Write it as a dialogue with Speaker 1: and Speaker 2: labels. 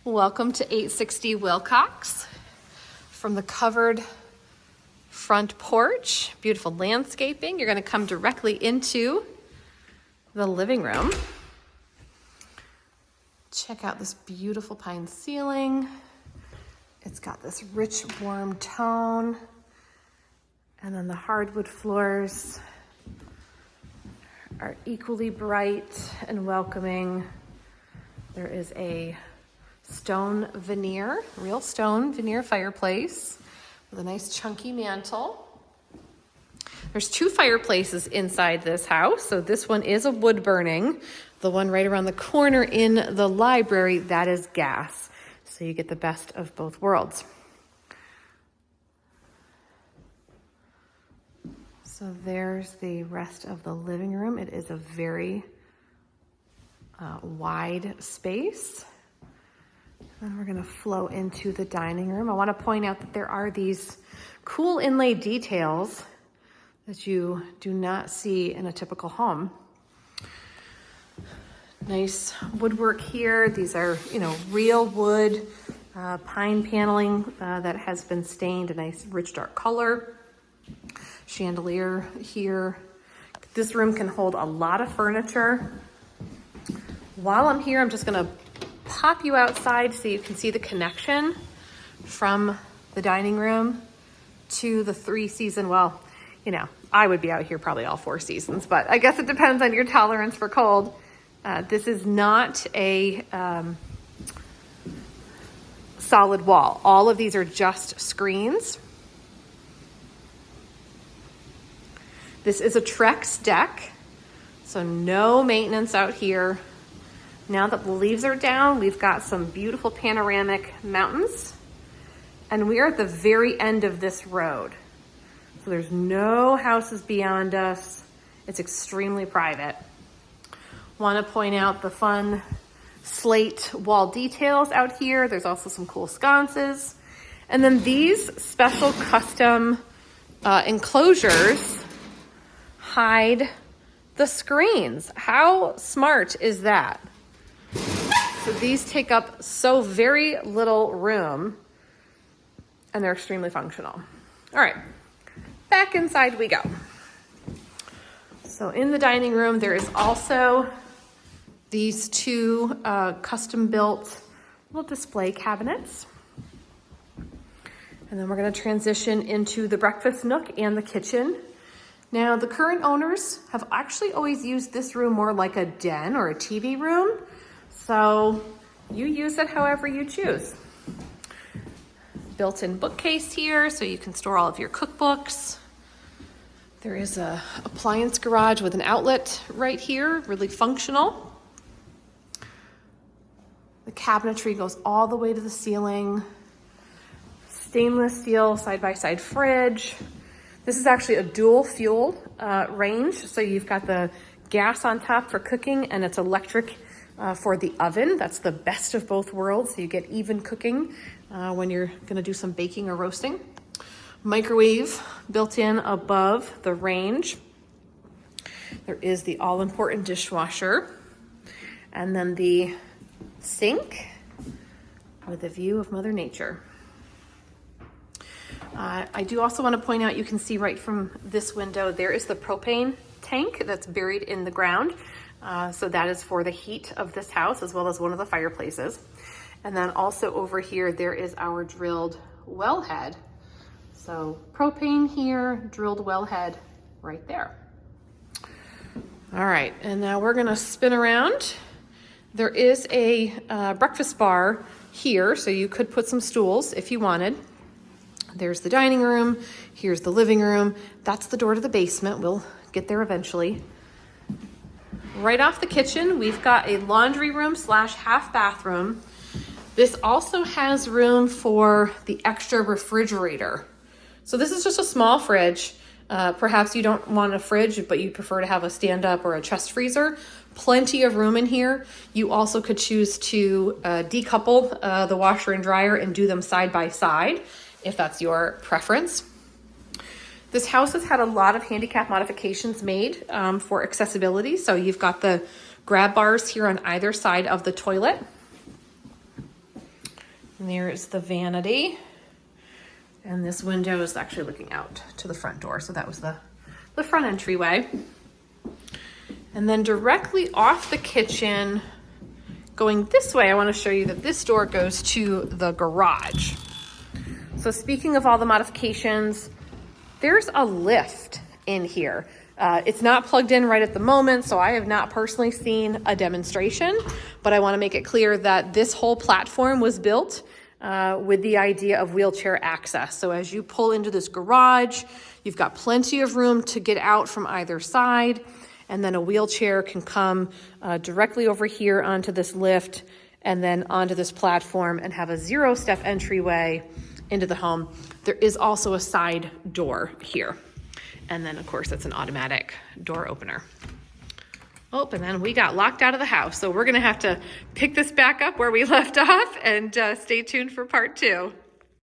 Speaker 1: Welcome to 860 Wilcox. From the covered front porch, beautiful landscaping. You're going to come directly into the living room. Check out this beautiful pine ceiling. It's got this rich, warm tone. And then the hardwood floors are equally bright and welcoming. There is a stone veneer, real stone veneer fireplace with a nice chunky mantle. There's two fireplaces inside this house. So this one is a wood burning. The one right around the corner in the library, that is gas. So you get the best of both worlds. So there's the rest of the living room. It is a very wide space. Then we're going to flow into the dining room. I want to point out that there are these cool inlay details that you do not see in a typical home. Nice woodwork here. These are, real wood, pine paneling that has been stained a nice rich dark color. Chandelier here. This room can hold a lot of furniture. While I'm here, I'm just going to pop you outside so you can see the connection from the dining room to the 3-season. Well, I would be out here probably all 4 seasons, but I guess it depends on your tolerance for cold. This is not a solid wall. All of these are just screens. This is a Trex deck, so no maintenance out here. Now that the leaves are down, we've got some beautiful panoramic mountains, and we are at the very end of this road. So there's no houses beyond us. It's extremely private. Want to point out the fun slate wall details out here. There's also some cool sconces. And then these special custom enclosures hide the screens. How smart is that? So these take up so very little room, and they're extremely functional. All right, back inside we go. So in the dining room, there is also these two custom-built little display cabinets. And then we're going to transition into the breakfast nook and the kitchen. Now, the current owners have actually always used this room more like a den or a TV room. So you use it however you choose. Built-in bookcase here so you can store all of your cookbooks. There is a appliance garage with an outlet right here, really functional. The cabinetry goes all the way to the ceiling. Stainless steel side-by-side fridge. This is actually a dual fuel range. So you've got the gas on top for cooking and it's electric for the oven. That's the best of both worlds. So you get even cooking when you're gonna do some baking or roasting. Microwave built in above the range. There is the all-important dishwasher. And then the sink with a view of Mother Nature. I do also want to point out, you can see right from this window, there is the propane tank that's buried in the ground. So that is for the heat of this house, as well as one of the fireplaces. And then also over here, there is our drilled wellhead. So propane here, drilled wellhead right there. All right, and now we're gonna spin around. There is a breakfast bar here, so you could put some stools if you wanted. There's the dining room, here's the living room. That's the door to the basement. We'll get there eventually. Right off the kitchen, we've got a laundry room / half bathroom. This also has room for the extra refrigerator. So this is just a small fridge. Perhaps you don't want a fridge, but you prefer to have a stand-up or a chest freezer. Plenty of room in here. You also could choose to decouple the washer and dryer and do them side by side, if that's your preference. This house has had a lot of handicap modifications made for accessibility. So you've got the grab bars here on either side of the toilet. And there is the vanity. And this window is actually looking out to the front door. So that was the front entryway. And then directly off the kitchen, going this way, I want to show you that this door goes to the garage. So speaking of all the modifications, there's a lift in here. It's not plugged in right at the moment, so I have not personally seen a demonstration, but I want to make it clear that this whole platform was built with the idea of wheelchair access. So as you pull into this garage, you've got plenty of room to get out from either side, and then a wheelchair can come directly over here onto this lift and then onto this platform and have a 0-step entryway into the home. There is also a side door here. And then of course it's an automatic door opener. Oh, and then we got locked out of the house. So we're gonna have to pick this back up where we left off and stay tuned for part 2.